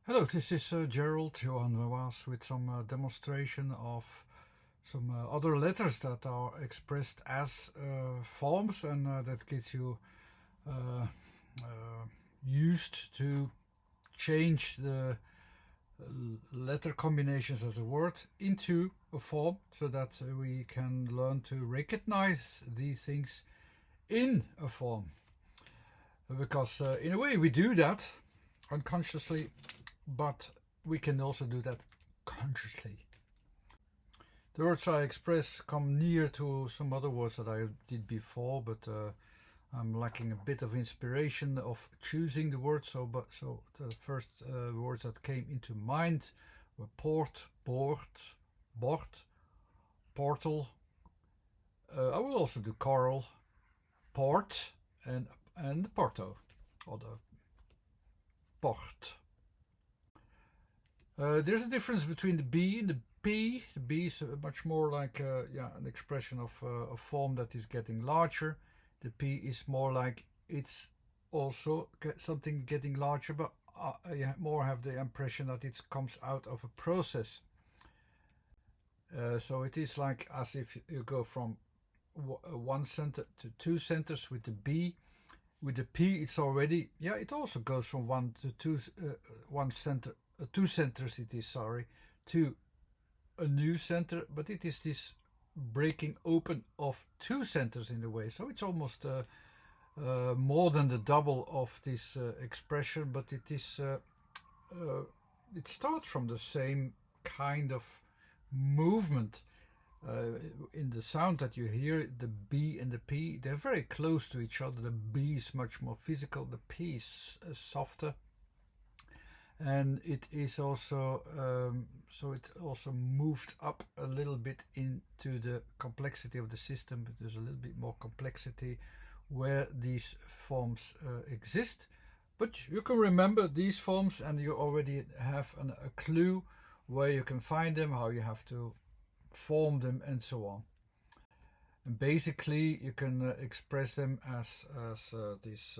Hello, this is Gerald Johan Waas with some demonstration of some other letters that are expressed as forms, and that gets you uh, used to change the letter combinations as a word into a form, so that we can learn to recognize these things in a form. Because in a way we do that unconsciously, but we can also do that consciously. The words I express come near to some other words that I did before, but I'm lacking a bit of inspiration of choosing the words. So the first words that came into mind were port, board, board, portal. I will also do coral, port, and porto, or the port. There's a difference between the B and the P. The B is much more like an expression of a form that is getting larger. The P is more like it's also something getting larger, but you more have the impression that it comes out of a process. So it is like as if you go from one center to two centers with the B. With the P, it's already, it also goes from one to two, one center, two centers it is, to a new center, but it is this breaking open of two centers in a way. So it's almost more than the double of this expression, but it is it starts from the same kind of movement. In the sound that you hear, the B and the P, they're very close to each other. The B is much more physical, the P is softer, and it is also so it also moved up a little bit into the complexity of the system. But there's a little bit more complexity where these forms exist, but you can remember these forms and you already have a clue where you can find them, how you have to form them, and so on. And basically you can express them as this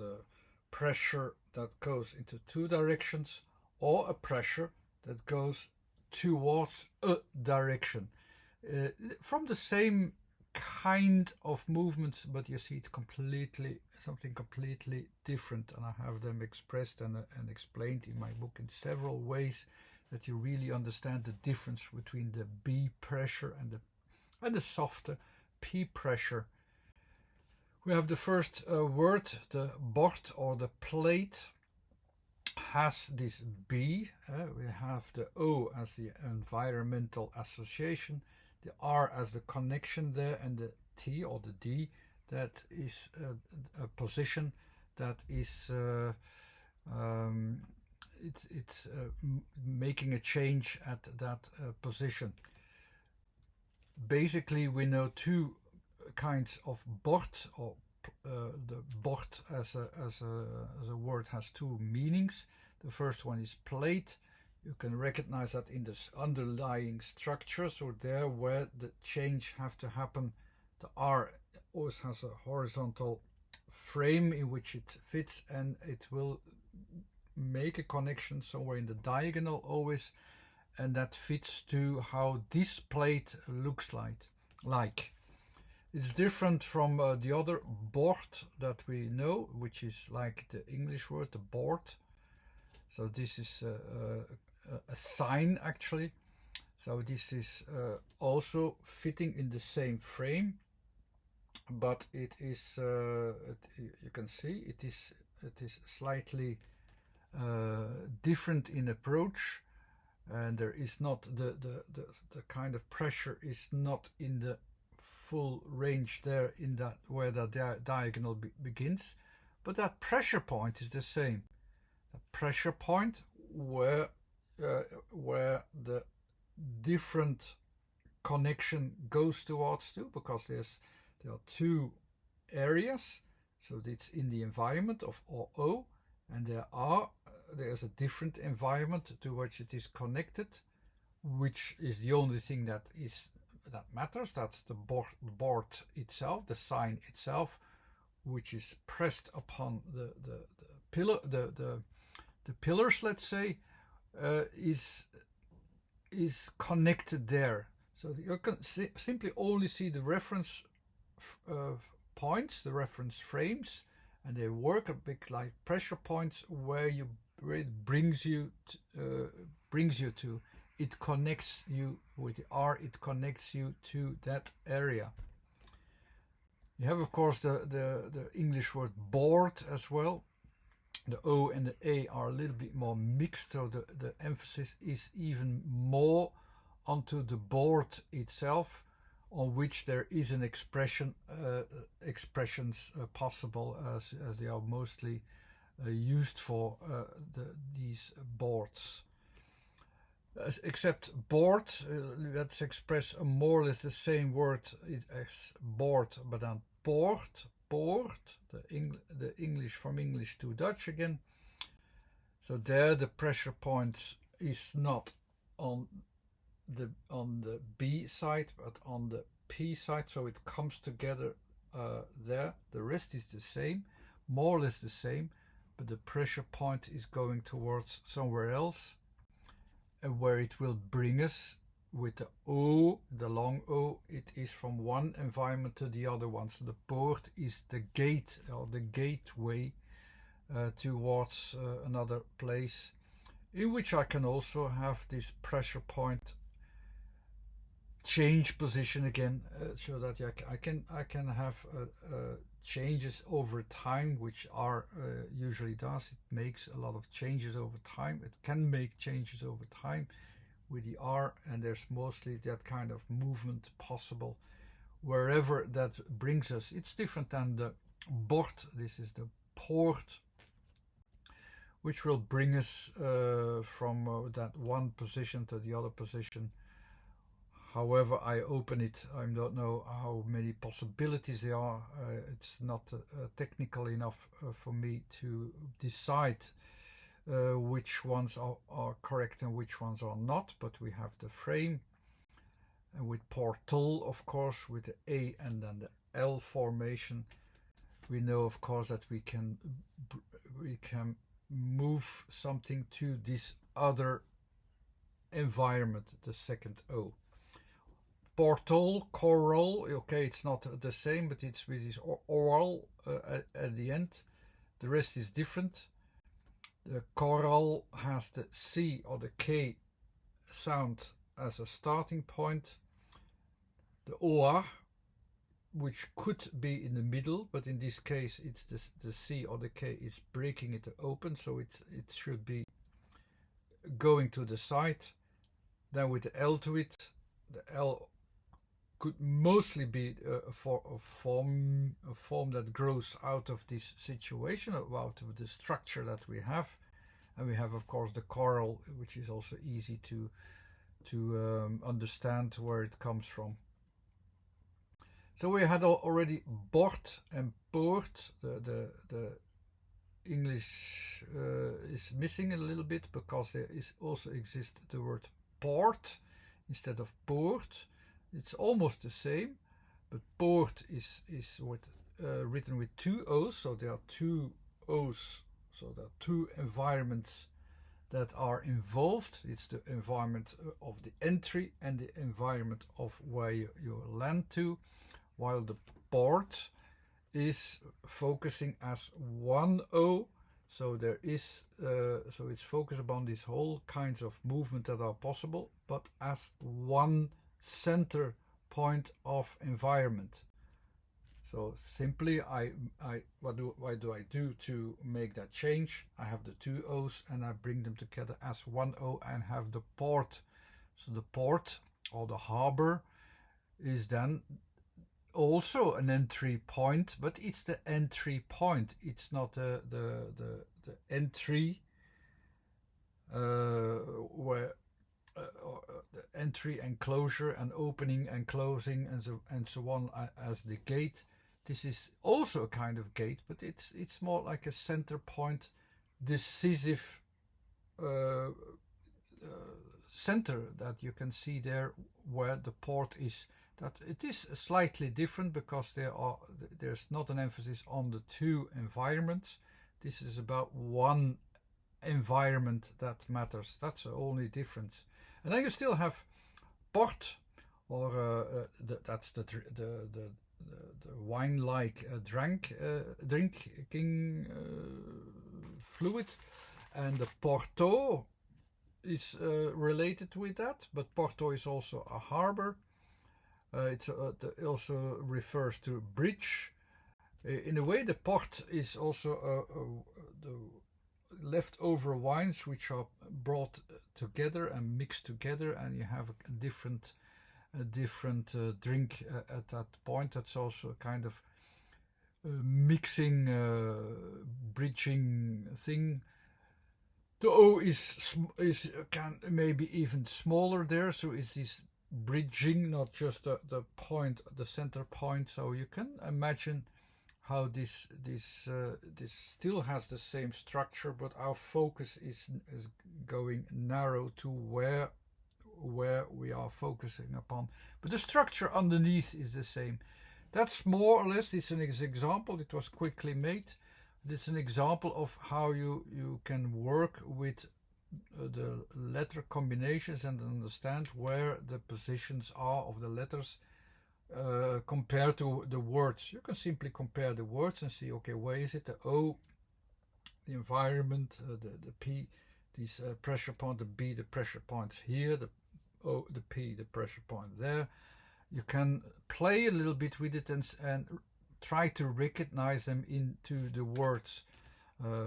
pressure that goes into two directions, or a pressure that goes towards a direction, from the same kind of movements, but you see it something completely different. And I have them expressed and explained in my book in several ways, that you really understand the difference between the B pressure and the softer P pressure. We have the first word, the board or the plate, has this B. We have the O as the environmental association, the R as the connection there, and the T or the D, that is a position that is it's making a change at that position. Basically, we know two kinds of board, or the board as a word has two meanings. The first one is plate. You can recognize that in this underlying structure, so there where the change have to happen, the R always has a horizontal frame in which it fits, and it will make a connection somewhere in the diagonal always, and that fits to how this plate looks like. It's different from the other board that we know, which is like the English word, the board. So this is a sign actually. So this is also fitting in the same frame, but it is you can see it is slightly different in approach, and there is not the kind of pressure is not in the full range there in that where the diagonal begins, but that pressure point is the same. The pressure point where the different connection goes towards to, because there are two areas, so it's in the environment of O, and there's a different environment to which it is connected, which is the only thing that matters. That's the board itself, the sign itself, which is pressed upon the pillar, the pillars, let's say, is connected there. So you can simply only see the reference points, the reference frames, and they work a bit like pressure points where it brings you to. It connects you with the R. It connects you to that area. You have, of course, the English word board as well. The O and the A are a little bit more mixed, so the emphasis is even more onto the board itself, on which there is an expressions possible, as they are mostly used for these boards. Except board, let's express more or less the same word as board, but then POORT, the English from English to Dutch again. So there the pressure point is not on the B side, but on the P side, so it comes together there. The rest is the same, more or less the same, but the pressure point is going towards somewhere else, and where it will bring us with the O, the long O, it is from one environment to the other one. So the port is the gate or the gateway towards another place, in which I can also have this pressure point change position again, so that I can have changes over time, which R usually does. It makes a lot of changes over time. It can make changes over time with the R, and there's mostly that kind of movement possible wherever that brings us. It's different than the BORD. This is the PORT, which will bring us from that one position to the other position. However I open it, I don't know how many possibilities there are. It's not technical enough for me to decide which ones are correct and which ones are not, but we have the frame, and with PORTO, of course, with the A and then the L formation, we know, of course, that we can move something to this other environment, the second O. PORTO, coral, okay, it's not the same, but it's with this oral at the end. The rest is different. The coral has the C or the K sound as a starting point. The OA, which could be in the middle, but in this case it's the C or the K is breaking it open, so it should be going to the side. Then with the L to it, the L could mostly be a form that grows out of this situation, out of the structure that we have. And we have, of course, the coral, which is also easy to understand where it comes from. So we had already BORD and POORT. The English is missing a little bit, because there also exists the word PORT instead of POORT. It's almost the same, but POORT is written with two O's, so there are two O's, so there are two environments that are involved. It's the environment of the entry and the environment of where you land to, while the PORT is focusing as one O. So there is so it's focused upon these whole kinds of movement that are possible, but as one center point of environment. So simply, what do I do to make that change? I have the two O's and I bring them together as one O and have the port. So the port or the harbor is then also an entry point, but it's the entry point. It's not the entry where the entry and closure and opening and closing and so on as the gate. This is also a kind of gate, but it's more like a center point, decisive center that you can see there where the port is. That it is slightly different because there's not an emphasis on the two environments. This is about one environment that matters. That's the only difference. And then you still have port, or that's the wine-like drinking fluid, and the Porto is related with that. But Porto is also a harbor. It also refers to bridge. In a way, the port is also the leftover wines which are brought together and mixed together, and you have a different drink at that point. That's also a kind of mixing, bridging thing. The O is can maybe even smaller there, so it's this bridging, not just the point, the center point. So you can imagine how this still has the same structure, but our focus is going narrow to where we are focusing upon. But the structure underneath is the same. That's more or less, it's an example, it was quickly made. It's an example of how you can work with the letter combinations and understand where the positions are of the letters compared to the words. You can simply compare the words and see, okay, where is it? The O, the environment, the P, this pressure point, the B, the pressure points here, the O, the P, the pressure point there. You can play a little bit with it and try to recognize them into the words.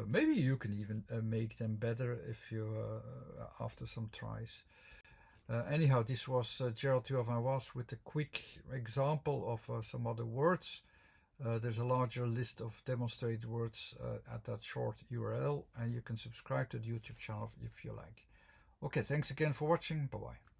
Maybe you can even make them better if you after some tries. Anyhow, this was Gerald Van with a quick example of some other words. There's a larger list of demonstrated words at that short URL, and you can subscribe to the YouTube channel if you like. Okay, thanks again for watching. Bye-bye.